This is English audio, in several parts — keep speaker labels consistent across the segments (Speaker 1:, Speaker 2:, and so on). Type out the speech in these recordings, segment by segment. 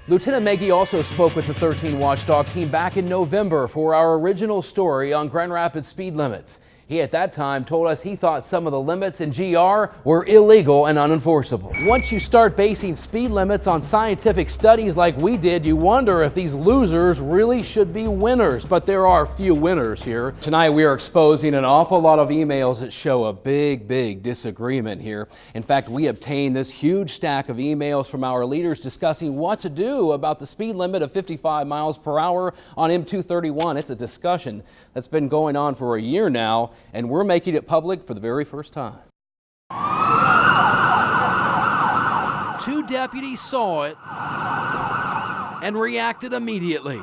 Speaker 1: Lieutenant Maggie also spoke with the 13 Watchdog team back in November for our original story on Grand Rapids speed limits. He at that time told us he thought some of the limits in GR were illegal and unenforceable. Once you start basing speed limits on scientific studies like we did, you wonder if these losers really should be winners. But there are few winners here. Tonight we are exposing an awful lot of emails that show a big disagreement here. In fact, we obtained this huge stack of emails from our leaders discussing what to do about the speed limit of 55 miles per hour on M231. It's a discussion that's been going on for a year now, and we're making it public for the very first time. Two deputies saw it and reacted immediately.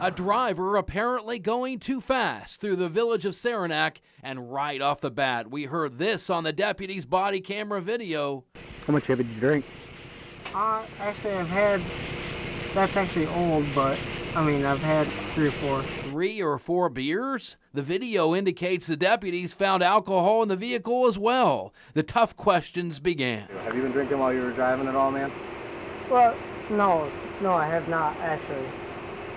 Speaker 1: A driver apparently going too fast through the village of Saranac, and right off the bat, we heard this on the deputy's body camera video.
Speaker 2: How much heavy did you drink?
Speaker 3: Actually, that's actually old, but I've had 3 or 4.
Speaker 1: 3 or 4 beers? The video indicates the deputies found alcohol in the vehicle as well. The tough questions began.
Speaker 2: Have you been drinking while you were driving at all, man?
Speaker 3: Well, no, I have not, actually.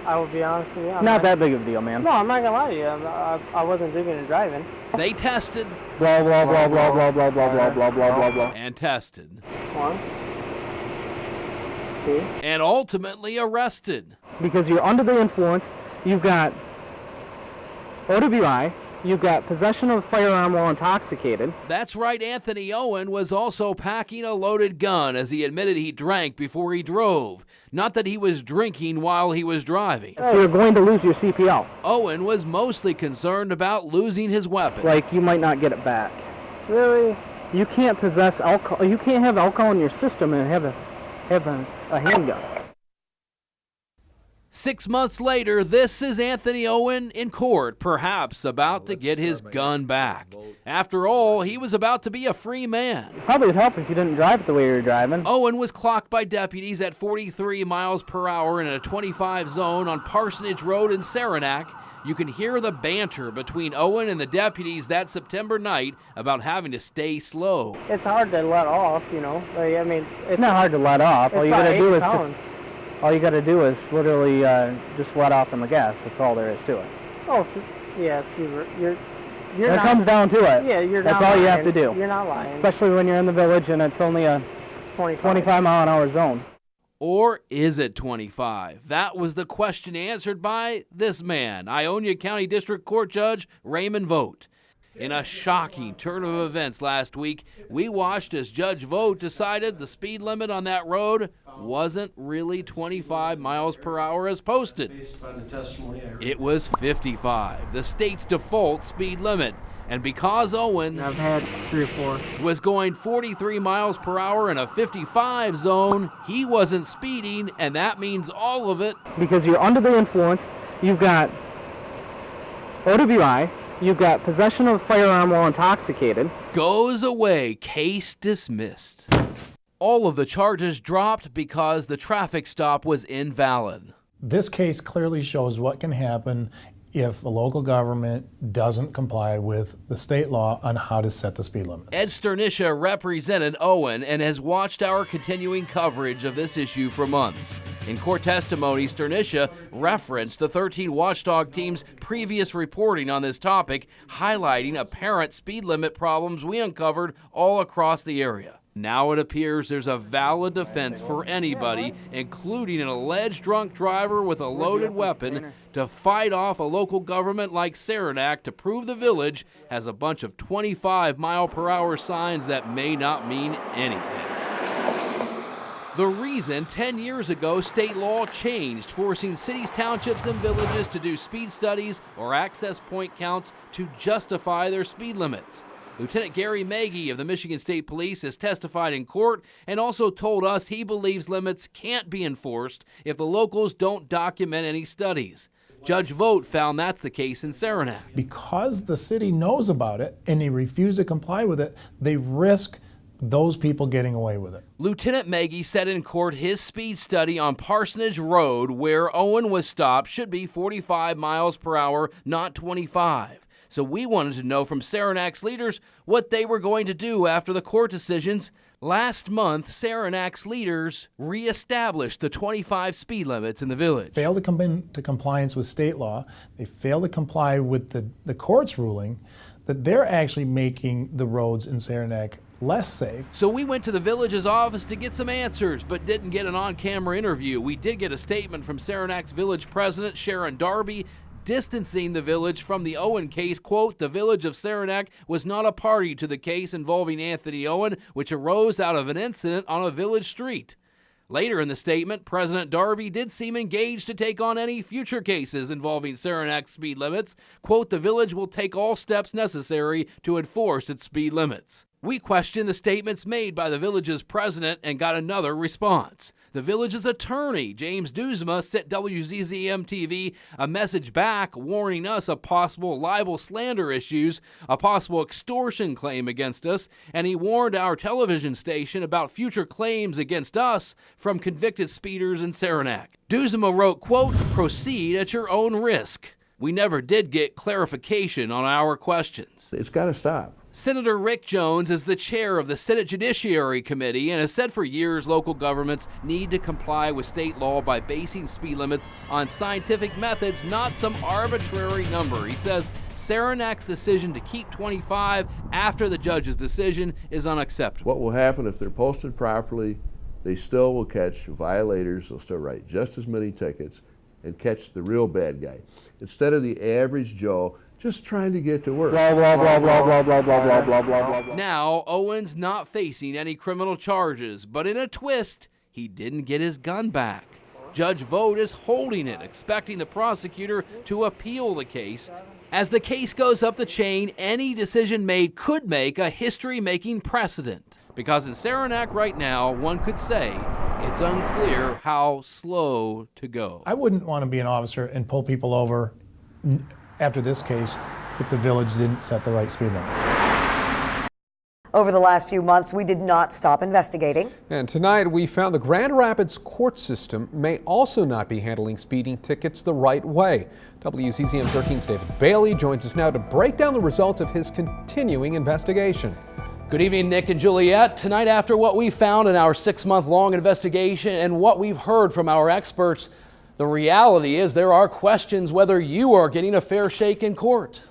Speaker 3: I will be honest with you.
Speaker 2: Not that big of a deal, man.
Speaker 3: No, I'm not gonna lie to you. I wasn't drinking and driving.
Speaker 1: They tested.
Speaker 2: Blah, blah, blah, blah, blah, blah, blah, blah, blah, blah, blah, blah.
Speaker 1: And tested.
Speaker 3: 1, 2.
Speaker 1: And ultimately arrested.
Speaker 2: Because you're under the influence, you've got OWI, you've got possession of a firearm while intoxicated.
Speaker 1: That's right, Anthony Owen was also packing a loaded gun as he admitted he drank before he drove. Not that he was drinking while he was driving.
Speaker 2: You're going to lose your CPL.
Speaker 1: Owen was mostly concerned about losing his weapon.
Speaker 2: Like, you might not get it back.
Speaker 3: Really?
Speaker 2: You can't possess alcohol, you can't have alcohol in your system and have a handgun.
Speaker 1: 6 months later, this is Anthony Owen in court, perhaps about to get his gun back. After all, he was about to be a free man.
Speaker 2: Probably would help if you didn't drive it the way you were driving.
Speaker 1: Owen was clocked by deputies at 43 miles per hour in a 25 zone on Parsonage Road in Saranac. You can hear the banter between Owen and the deputies that September night about having to stay slow.
Speaker 3: It's hard to let off, you know.
Speaker 2: It's not hard to let off.
Speaker 3: All you
Speaker 2: gotta do is literally just let off on the gas. That's all there is to it.
Speaker 3: Oh, yeah, you're
Speaker 2: When it comes down to it,
Speaker 3: yeah, you're
Speaker 2: that's
Speaker 3: not
Speaker 2: all
Speaker 3: lying.
Speaker 2: you have to do.
Speaker 3: You're not lying.
Speaker 2: Especially when you're in the village and it's only a 25 mile an hour zone.
Speaker 1: Or is it 25? That was the question answered by this man, Ionia County District Court Judge Raymond Vogt. In a shocking turn of events last week, we watched as Judge Vogt decided the speed limit on that road wasn't really 25 miles per hour as posted. It was 55, the state's default speed limit. And because Owen
Speaker 3: I've had 3 or 4.
Speaker 1: was going 43 miles per hour in a 55 zone, he wasn't speeding, and that means all of it.
Speaker 2: Because you're under the influence, you've got OWI, you've got possession of a firearm while intoxicated.
Speaker 1: Goes away, case dismissed. All of the charges dropped because the traffic stop was invalid.
Speaker 4: This case clearly shows what can happen if a local government doesn't comply with the state law on how to set the speed limits.
Speaker 1: Ed Sternisha represented Owen and has watched our continuing coverage of this issue for months. In court testimony, Sternisha referenced the 13 Watchdog team's previous reporting on this topic, highlighting apparent speed limit problems we uncovered all across the area. Now it appears there's a valid defense for anybody, including an alleged drunk driver with a loaded weapon, to fight off a local government like Saranac to prove the village has a bunch of 25-mile-per-hour signs that may not mean anything. The reason 10 years ago state law changed, forcing cities, townships, and villages to do speed studies or access point counts to justify their speed limits. Lieutenant Gary Maggie of the Michigan State Police has testified in court and also told us he believes limits can't be enforced if the locals don't document any studies. Judge Vogt found that's the case in Saranac.
Speaker 4: Because the city knows about it and they refuse to comply with it, they risk those people getting away with it.
Speaker 1: Lieutenant Maggie said in court his speed study on Parsonage Road, where Owen was stopped, should be 45 miles per hour, not 25. So we wanted to know from Saranac's leaders what they were going to do after the court decisions, Last month, Saranac's leaders reestablished the 25 speed limits in the village.
Speaker 4: Failed to come into compliance with state law. They failed to comply with the court's ruling that they're actually making the roads in Saranac less safe.
Speaker 1: So we went to the village's office to get some answers, but didn't get an on-camera interview. We did get a statement from Saranac's village president, Sharon Darby, distancing the village from the Owen case. Quote, the village of Saranac was not a party to the case involving Anthony Owen, which arose out of an incident on a village street. Later in the statement, President Darby did seem engaged to take on any future cases involving Saranac speed limits. Quote, the village will take all steps necessary to enforce its speed limits. We questioned the statements made by the village's president and got another response. The village's attorney, James Duzma, sent WZZM-TV a message back warning us of possible libel slander issues, a possible extortion claim against us, and he warned our television station about future claims against us from convicted speeders in Saranac. Duzma wrote, quote, proceed at your own risk. We never did get clarification on our questions.
Speaker 5: It's got to stop.
Speaker 1: Senator Rick Jones is the chair of the Senate Judiciary Committee and has said for years local governments need to comply with state law by basing speed limits on scientific methods, not some arbitrary number. He says Saranac's decision to keep 25 after the judge's decision is unacceptable.
Speaker 5: What will happen if they're posted properly, they still will catch violators, they'll still write just as many tickets and catch the real bad guy. Instead of the average Joe just trying to get to work.
Speaker 2: Blah, blah, blah, blah, blah, blah, blah, blah, blah, blah.
Speaker 1: Now, Owen's not facing any criminal charges, but in a twist, he didn't get his gun back. Judge Vogt is holding it, expecting the prosecutor to appeal the case. As the case goes up the chain, any decision made could make a history-making precedent. Because in Saranac right now, one could say it's unclear how slow to go.
Speaker 4: I wouldn't want to be an officer and pull people over after this case if the village didn't set the right speed limit.
Speaker 6: Over the last few months, we did not stop investigating.
Speaker 7: And tonight, we found the Grand Rapids court system may also not be handling speeding tickets the right way. WZZM 13's David Bailey joins us now to break down the results of his continuing investigation.
Speaker 1: Good evening, Nick and Juliet. Tonight, after what we found in our 6-month-long investigation and what we've heard from our experts, the reality is there are questions whether you are getting a fair shake in court.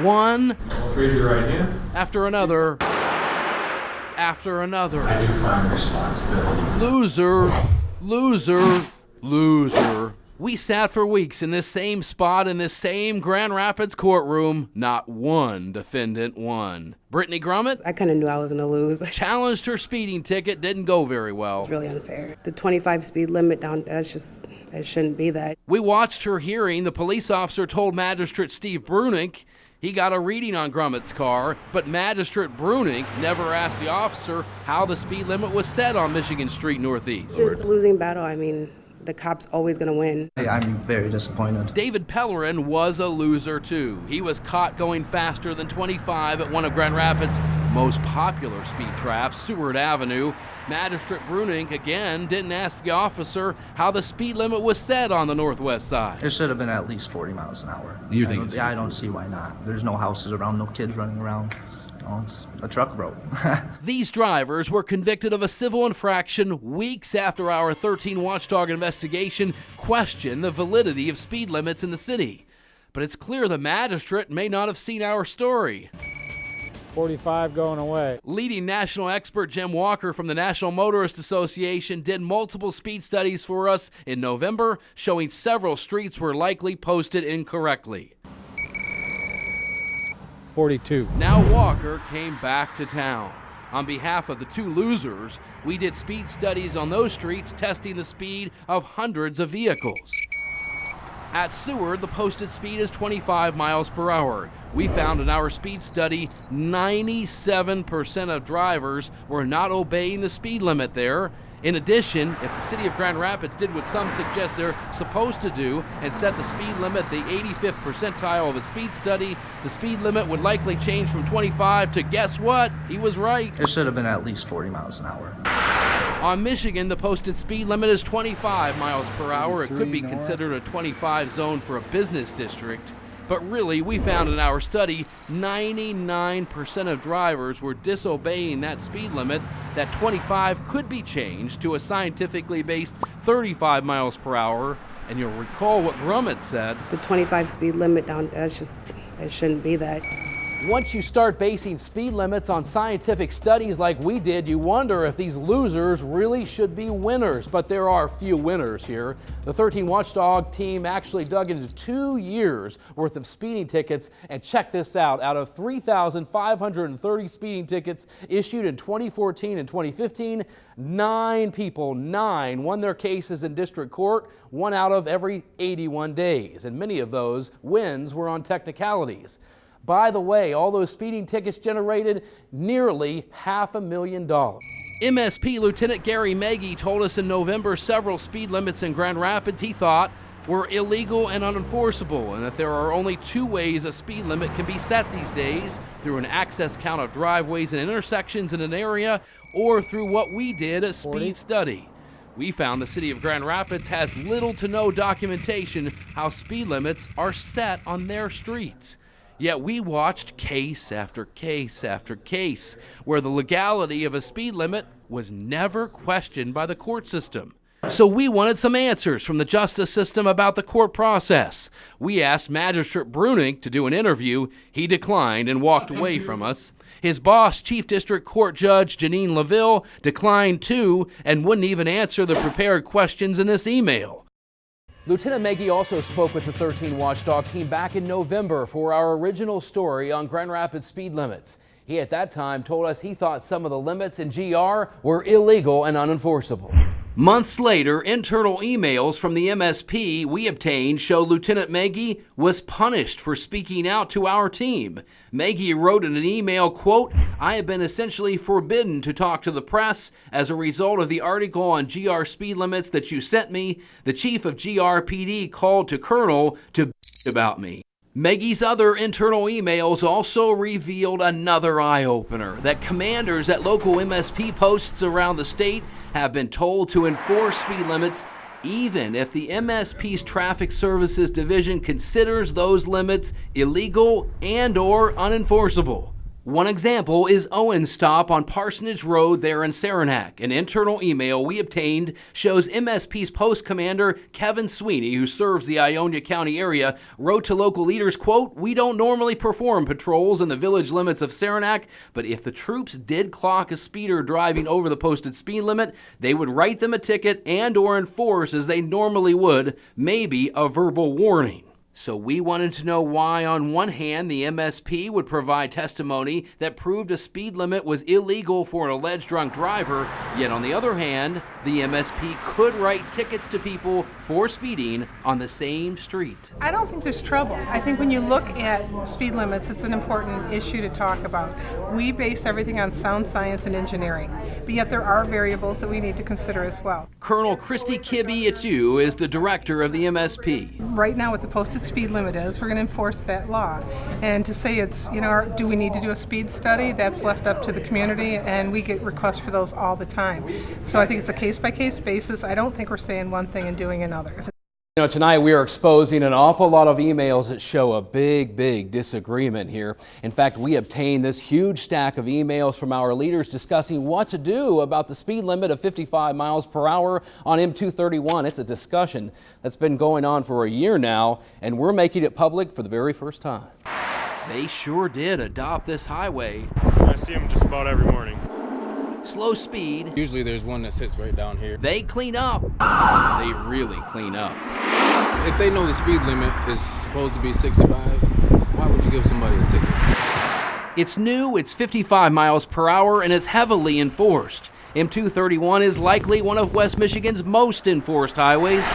Speaker 1: One
Speaker 8: raise your right hand.
Speaker 1: After another. After another.
Speaker 8: I do find responsibility.
Speaker 1: Loser, loser, loser. We sat for weeks in this same spot in this same Grand Rapids courtroom. Not one defendant won. Brittany Grummett,
Speaker 9: I kind of knew I was going to lose.
Speaker 1: challenged her speeding ticket, didn't go very well.
Speaker 9: It's really unfair. The 25 speed limit down, that shouldn't be that.
Speaker 1: We watched her hearing. The police officer told Magistrate Steve Brunick he got a reading on Grummett's car, but Magistrate Brunick never asked the officer how the speed limit was set on Michigan Street Northeast.
Speaker 9: It's a losing battle. I mean, the cop's always going to win.
Speaker 10: I'm very disappointed.
Speaker 1: David Pellerin was a loser too. He was caught going faster than 25 at one of Grand Rapids' most popular speed traps, Seward Avenue. Magistrate Brunick again didn't ask the officer how the speed limit was set on the northwest side.
Speaker 10: It should have been at least 40 miles an hour. I don't see why not. There's no houses around, no kids running around. It's a truck road.
Speaker 1: These drivers were convicted of a civil infraction weeks after our 13 Watchdog investigation questioned the validity of speed limits in the city. But it's clear the magistrate may not have seen our story.
Speaker 2: 45 going away.
Speaker 1: Leading national expert Jim Walker from the National Motorist Association did multiple speed studies for us in November, showing several streets were likely posted incorrectly.
Speaker 2: 42.
Speaker 1: Now Walker came back to town. On behalf of the two losers, we did speed studies on those streets, testing the speed of hundreds of vehicles. At Seward, the posted speed is 25 miles per hour. We found in our speed study 97% of drivers were not obeying the speed limit there. In addition, if the city of Grand Rapids did what some suggest they're supposed to do and set the speed limit the 85th percentile of a speed study, the speed limit would likely change from 25 to, guess what? He was right.
Speaker 10: It should have been at least 40 miles an hour.
Speaker 1: On Michigan, the posted speed limit is 25 miles per hour. It could be considered a 25 zone for a business district. But really, we found in our study 99% of drivers were disobeying that speed limit. That 25 could be changed to a scientifically based 35 miles per hour. And you'll recall what Grummet said.
Speaker 9: The 25 speed limit down, it shouldn't be that.
Speaker 1: Once you start basing speed limits on scientific studies like we did, you wonder if these losers really should be winners. But there are few winners here. The 13 Watchdog team actually dug into 2 years worth of speeding tickets, and check this out. Out of 3,530 speeding tickets issued in 2014 and 2015, 9 people won their cases in district court, 1 out of every 81 days. And many of those wins were on technicalities. By the way, all those speeding tickets generated nearly $500,000. MSP Lieutenant Gary Maggie told us in November several speed limits in Grand Rapids he thought were illegal and unenforceable, and that there are only 2 ways a speed limit can be set these days: through an access count of driveways and intersections in an area, or through what we did, a speed study. We found the city of Grand Rapids has little to no documentation how speed limits are set on their streets. Yet we watched case after case after case where the legality of a speed limit was never questioned by the court system. So we wanted some answers from the justice system about the court process. We asked Magistrate Bruning to do an interview. He declined and walked away from us. His boss, Chief District Court Judge Janine LaVille, declined too and wouldn't even answer the prepared questions in this email. Lieutenant Maggie also spoke with the 13 Watchdog team back in November for our original story on Grand Rapids speed limits. He at that time told us he thought some of the limits in GR were illegal and unenforceable. Months later, internal emails from the MSP we obtained show Lieutenant Maggie was punished for speaking out to our team. Maggie wrote in an email, quote, "I have been essentially forbidden to talk to the press as a result of the article on GR speed limits that you sent me. The chief of GRPD called to Colonel to about me." Maggie's other internal emails also revealed another eye-opener, that commanders at local MSP posts around the state have been told to enforce speed limits even if the MSP's Traffic Services Division considers those limits illegal and/or unenforceable. One example is Owen's stop on Parsonage Road there in Saranac. An internal email we obtained shows MSP's post commander Kevin Sweeney, who serves the Ionia County area, wrote to local leaders, quote, "We don't normally perform patrols in the village limits of Saranac, but if the troops did clock a speeder driving over the posted speed limit, they would write them a ticket and/or enforce as they normally would, maybe a verbal warning." So we wanted to know why, on one hand, the MSP would provide testimony that proved a speed limit was illegal for an alleged drunk driver, yet on the other hand, the MSP could write tickets to people for speeding on the same street.
Speaker 11: I don't think there's trouble. I think when you look at speed limits, it's an important issue to talk about. We base everything on sound science and engineering, but yet there are variables that we need to consider as well.
Speaker 1: Colonel Christy Kibbe-Atu is the director of the MSP.
Speaker 11: Right now, what the posted speed limit is, we're going to enforce that law. And to say it's, do we need to do a speed study? That's left up to the community, and we get requests for those all the time. So I think it's a case-by-case basis. I don't think we're saying one thing and doing another.
Speaker 1: Tonight we are exposing an awful lot of emails that show a big disagreement here. In fact, we obtained this huge stack of emails from our leaders discussing what to do about the speed limit of 55 miles per hour on M231. It's a discussion that's been going on for a year now, and we're making it public for the very first time. They sure did adopt this highway.
Speaker 12: I see them just about every morning.
Speaker 1: Slow speed.
Speaker 13: Usually there's one that sits right down here.
Speaker 1: They clean up. They really clean up.
Speaker 13: If they know the speed limit is supposed to be 65, why would you give somebody a ticket?
Speaker 1: It's new, it's 55 miles per hour, and it's heavily enforced. M231 is likely one of West Michigan's most enforced highways.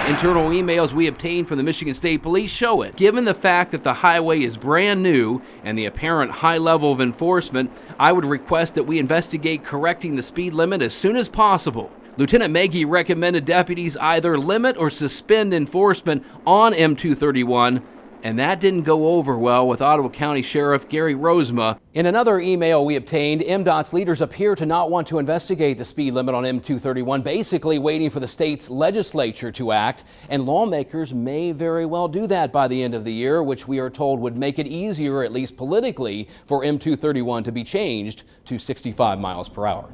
Speaker 1: Internal emails we obtained from the Michigan State Police show it. Given the fact that the highway is brand new and the apparent high level of enforcement, I would request that we investigate correcting the speed limit as soon as possible. Lieutenant Maggie recommended deputies either limit or suspend enforcement on M231 And that didn't go over well with Ottawa County Sheriff Gary Rosema. In another email we obtained, MDOT's leaders appear to not want to investigate the speed limit on M231, basically waiting for the state's legislature to act. And lawmakers may very well do that by the end of the year, which we are told would make it easier, at least politically, for M231 to be changed to 65 miles per hour.